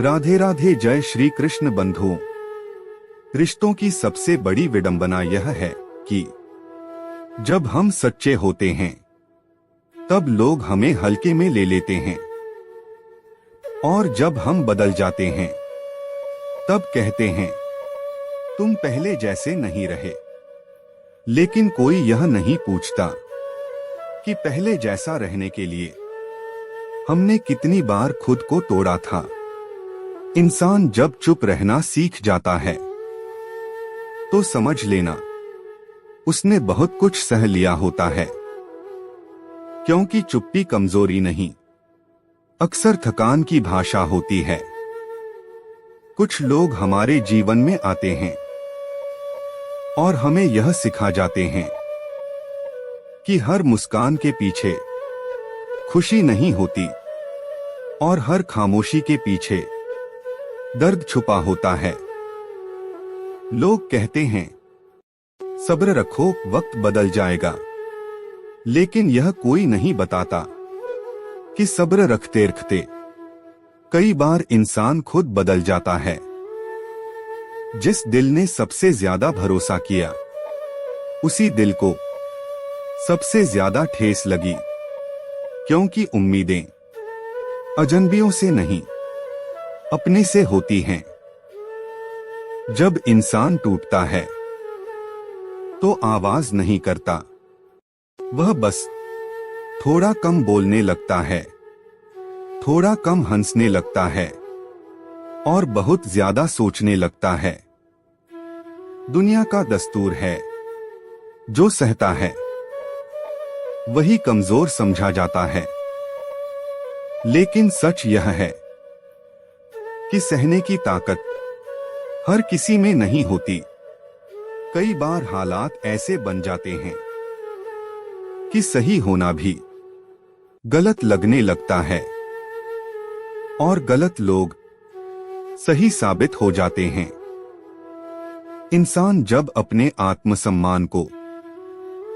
राधे राधे। जय श्री कृष्ण बंधुओं। रिश्तों की सबसे बड़ी विडंबना यह है कि जब हम सच्चे होते हैं तब लोग हमें हल्के में ले लेते हैं, और जब हम बदल जाते हैं तब कहते हैं तुम पहले जैसे नहीं रहे। लेकिन कोई यह नहीं पूछता कि पहले जैसा रहने के लिए हमने कितनी बार खुद को तोड़ा था। इंसान जब चुप रहना सीख जाता है तो समझ लेना उसने बहुत कुछ सह लिया होता है, क्योंकि चुप्पी कमजोरी नहीं, अक्सर थकान की भाषा होती है। कुछ लोग हमारे जीवन में आते हैं और हमें यह सिखा जाते हैं कि हर मुस्कान के पीछे खुशी नहीं होती और हर खामोशी के पीछे दर्द छुपा होता है। लोग कहते हैं सब्र रखो, वक्त बदल जाएगा, लेकिन यह कोई नहीं बताता कि सब्र रखते रखते कई बार इंसान खुद बदल जाता है। जिस दिल ने सबसे ज्यादा भरोसा किया उसी दिल को सबसे ज्यादा ठेस लगी, क्योंकि उम्मीदें अजनबियों से नहीं अपने से होती हैं। जब इंसान टूटता है तो आवाज नहीं करता, वह बस थोड़ा कम बोलने लगता है, थोड़ा कम हंसने लगता है और बहुत ज्यादा सोचने लगता है। दुनिया का दस्तूर है जो सहता है वही कमजोर समझा जाता है। लेकिन सच यह है कि सहने की ताकत हर किसी में नहीं होती। कई बार हालात ऐसे बन जाते हैं कि सही होना भी गलत लगने लगता है और गलत लोग सही साबित हो जाते हैं। इंसान जब अपने आत्मसम्मान को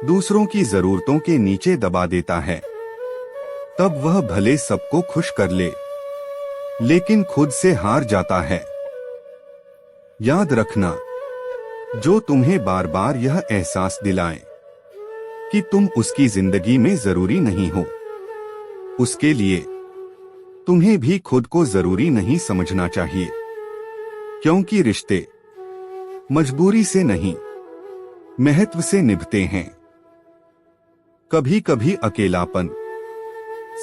दूसरों की जरूरतों के नीचे दबा देता है तब वह भले सबको खुश कर ले, लेकिन खुद से हार जाता है। याद रखना, जो तुम्हें बार बार यह एहसास दिलाए कि तुम उसकी जिंदगी में जरूरी नहीं हो, उसके लिए तुम्हें भी खुद को जरूरी नहीं समझना चाहिए। क्योंकि रिश्ते मजबूरी से नहीं, महत्व से निभते हैं। कभी कभी अकेलापन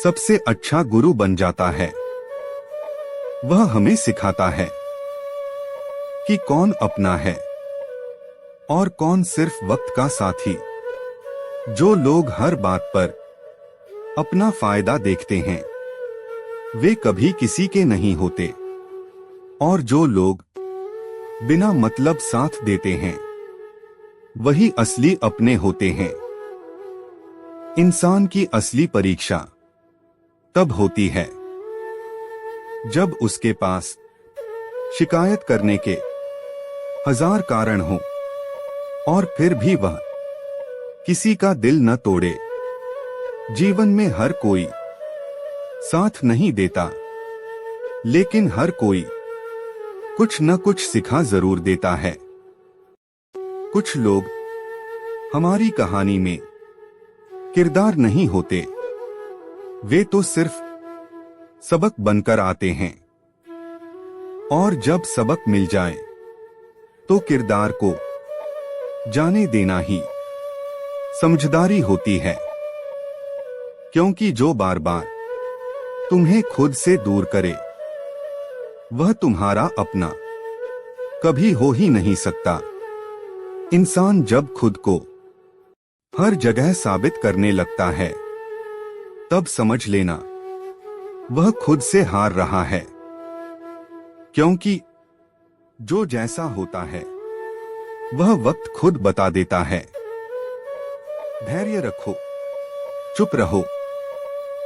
सबसे अच्छा गुरु बन जाता है। वह हमें सिखाता है कि कौन अपना है और कौन सिर्फ वक्त का साथी। जो लोग हर बात पर अपना फायदा देखते हैं वे कभी किसी के नहीं होते, और जो लोग बिना मतलब साथ देते हैं वही असली अपने होते हैं। इंसान की असली परीक्षा तब होती है जब उसके पास शिकायत करने के 1000 कारण हो और फिर भी वह किसी का दिल न तोड़े। जीवन में हर कोई साथ नहीं देता, लेकिन हर कोई कुछ न कुछ सिखा जरूर देता है। कुछ लोग हमारी कहानी में किरदार नहीं होते, वे तो सिर्फ सबक बनकर आते हैं, और जब सबक मिल जाए तो किरदार को जाने देना ही समझदारी होती है। क्योंकि जो बार बार तुम्हें खुद से दूर करे वह तुम्हारा अपना कभी हो ही नहीं सकता। इंसान जब खुद को हर जगह साबित करने लगता है तब समझ लेना वह खुद से हार रहा है। क्योंकि जो जैसा होता है वह वक्त खुद बता देता है। धैर्य रखो, चुप रहो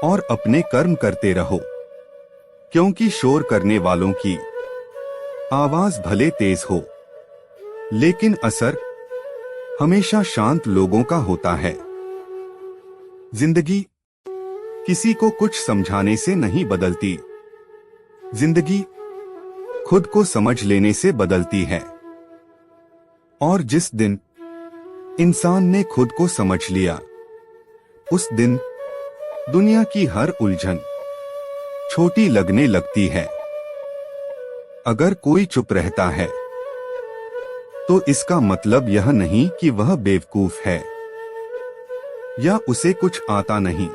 और अपने कर्म करते रहो, क्योंकि शोर करने वालों की आवाज भले तेज हो, लेकिन असर हमेशा शांत लोगों का होता है। जिंदगी किसी को कुछ समझाने से नहीं बदलती, जिंदगी खुद को समझ लेने से बदलती है। और जिस दिन इंसान ने खुद को समझ लिया, उस दिन दुनिया की हर उलझन छोटी लगने लगती है। अगर कोई चुप रहता है तो इसका मतलब यह नहीं कि वह बेवकूफ है या उसे कुछ आता नहीं।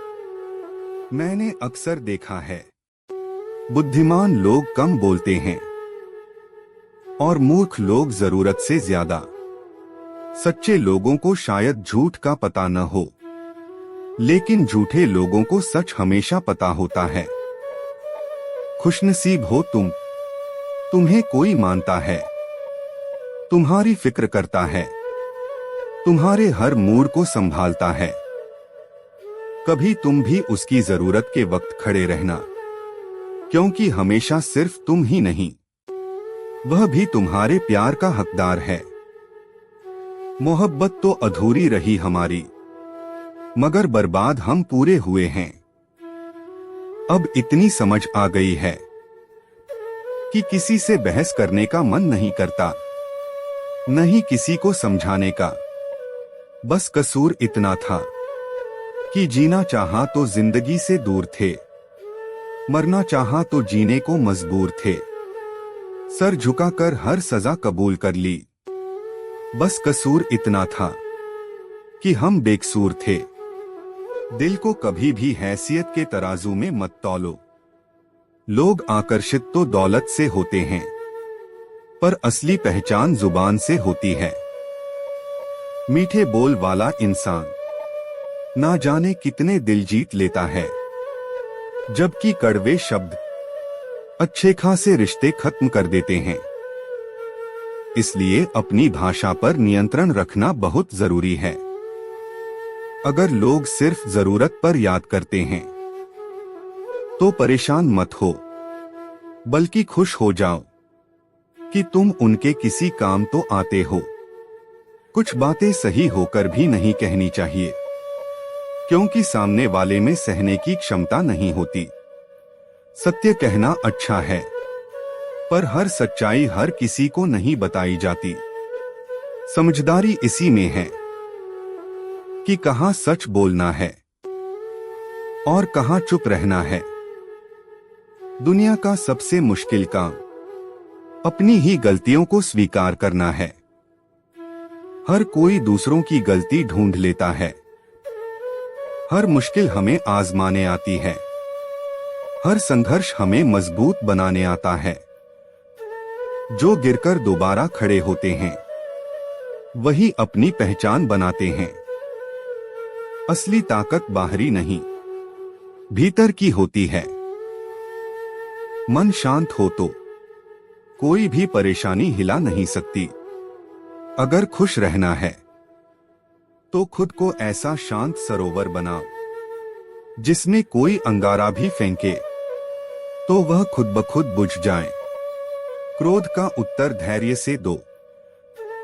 मैंने अक्सर देखा है, बुद्धिमान लोग कम बोलते हैं और मूर्ख लोग जरूरत से ज्यादा। सच्चे लोगों को शायद झूठ का पता न हो, लेकिन झूठे लोगों को सच हमेशा पता होता है। खुशनसीब हो तुम, तुम्हें कोई मानता है, तुम्हारी फिक्र करता है, तुम्हारे हर मूड को संभालता है। कभी तुम भी उसकी जरूरत के वक्त खड़े रहना, क्योंकि हमेशा सिर्फ तुम ही नहीं, वह भी तुम्हारे प्यार का हकदार है। मोहब्बत तो अधूरी रही हमारी, मगर बर्बाद हम पूरे हुए हैं। अब इतनी समझ आ गई है कि किसी से बहस करने का मन नहीं करता, नहीं किसी को समझाने का। बस कसूर इतना था कि जीना चाहा तो जिंदगी से दूर थे, मरना चाहा तो जीने को मजबूर थे। सर झुकाकर हर सजा कबूल कर ली। बस कसूर इतना था कि हम बेकसूर थे। दिल को कभी भी हैसियत के तराजू में मत तौलो। लोग आकर्षित तो दौलत से होते हैं, पर असली पहचान जुबान से होती है। मीठे बोल वाला इंसान ना जाने कितने दिल जीत लेता है, जबकि कड़वे शब्द अच्छे खासे रिश्ते खत्म कर देते हैं। इसलिए अपनी भाषा पर नियंत्रण रखना बहुत जरूरी है। अगर लोग सिर्फ जरूरत पर याद करते हैं तो परेशान मत हो, बल्कि खुश हो जाओ कि तुम उनके किसी काम तो आते हो। कुछ बातें सही होकर भी नहीं कहनी चाहिए, क्योंकि सामने वाले में सहने की क्षमता नहीं होती। सत्य कहना अच्छा है, पर हर सच्चाई हर किसी को नहीं बताई जाती। समझदारी इसी में है कि कहां सच बोलना है और कहां चुप रहना है। दुनिया का सबसे मुश्किल काम अपनी ही गलतियों को स्वीकार करना है। हर कोई दूसरों की गलती ढूंढ लेता है। हर मुश्किल हमें आजमाने आती है। हर संघर्ष हमें मजबूत बनाने आता है। जो गिरकर दोबारा खड़े होते हैं, वही अपनी पहचान बनाते हैं। असली ताकत बाहरी नहीं, भीतर की होती है। मन शांत हो तो कोई भी परेशानी हिला नहीं सकती। अगर खुश रहना है तो खुद को ऐसा शांत सरोवर बनाओ जिसमें कोई अंगारा भी फेंके तो वह खुद ब खुद बुझ जाए। क्रोध का उत्तर धैर्य से दो,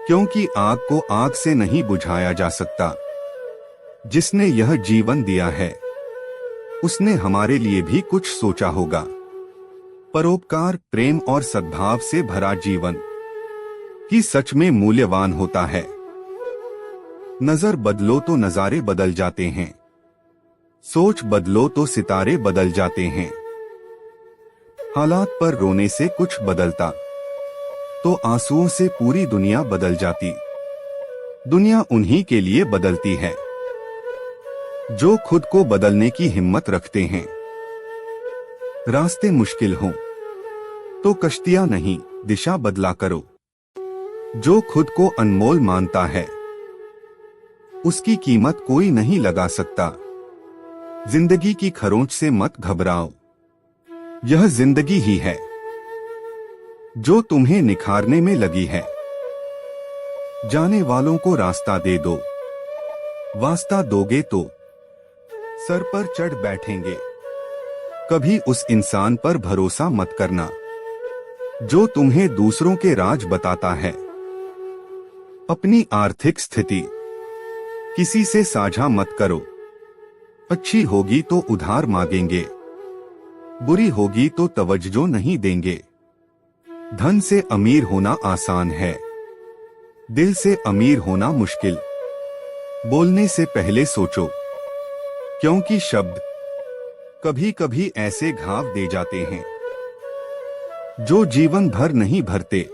क्योंकि आग को आग से नहीं बुझाया जा सकता। जिसने यह जीवन दिया है, उसने हमारे लिए भी कुछ सोचा होगा। परोपकार, प्रेम और सद्भाव से भरा जीवन ही सच में मूल्यवान होता है। नजर बदलो तो नजारे बदल जाते हैं, सोच बदलो तो सितारे बदल जाते हैं। हालात पर रोने से कुछ बदलता तो आंसुओं से पूरी दुनिया बदल जाती। दुनिया उन्हीं के लिए बदलती है जो खुद को बदलने की हिम्मत रखते हैं। रास्ते मुश्किल हों तो कश्तियां नहीं, दिशा बदला करो। जो खुद को अनमोल मानता है, उसकी कीमत कोई नहीं लगा सकता। जिंदगी की खरोंच से मत घबराओ, यह जिंदगी ही है जो तुम्हें निखारने में लगी है। जाने वालों को रास्ता दे दो, वास्ता दोगे तो सर पर चढ़ बैठेंगे। कभी उस इंसान पर भरोसा मत करना जो तुम्हें दूसरों के राज बताता है। अपनी आर्थिक स्थिति किसी से साझा मत करो। अच्छी होगी तो उधार मांगेंगे, बुरी होगी तो तवज्जो नहीं देंगे। धन से अमीर होना आसान है, दिल से अमीर होना मुश्किल। बोलने से पहले सोचो, क्योंकि शब्द कभी कभी ऐसे घाव दे जाते हैं जो जीवन भर नहीं भरते।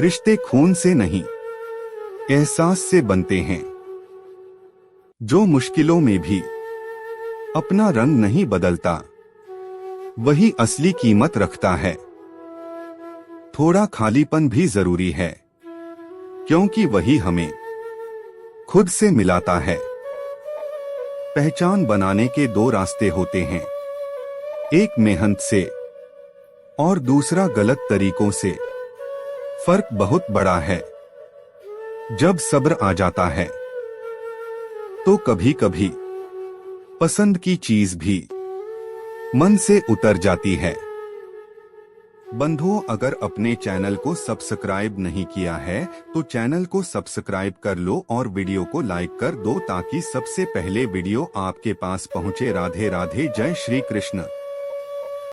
रिश्ते खून से नहीं, एहसास से बनते हैं। जो मुश्किलों में भी अपना रंग नहीं बदलता, वही असली कीमत रखता है। थोड़ा खालीपन भी जरूरी है, क्योंकि वही हमें खुद से मिलाता है। पहचान बनाने के दो रास्ते होते हैं, एक मेहनत से और दूसरा गलत तरीकों से। फर्क बहुत बड़ा है। जब सब्र आ जाता है तो कभी कभी पसंद की चीज भी मन से उतर जाती है। बंधुओं, अगर अपने चैनल को सब्सक्राइब नहीं किया है तो चैनल को सब्सक्राइब कर लो और वीडियो को लाइक कर दो ताकि सबसे पहले वीडियो आपके पास पहुंचे। राधे राधे, जय श्री कृष्ण।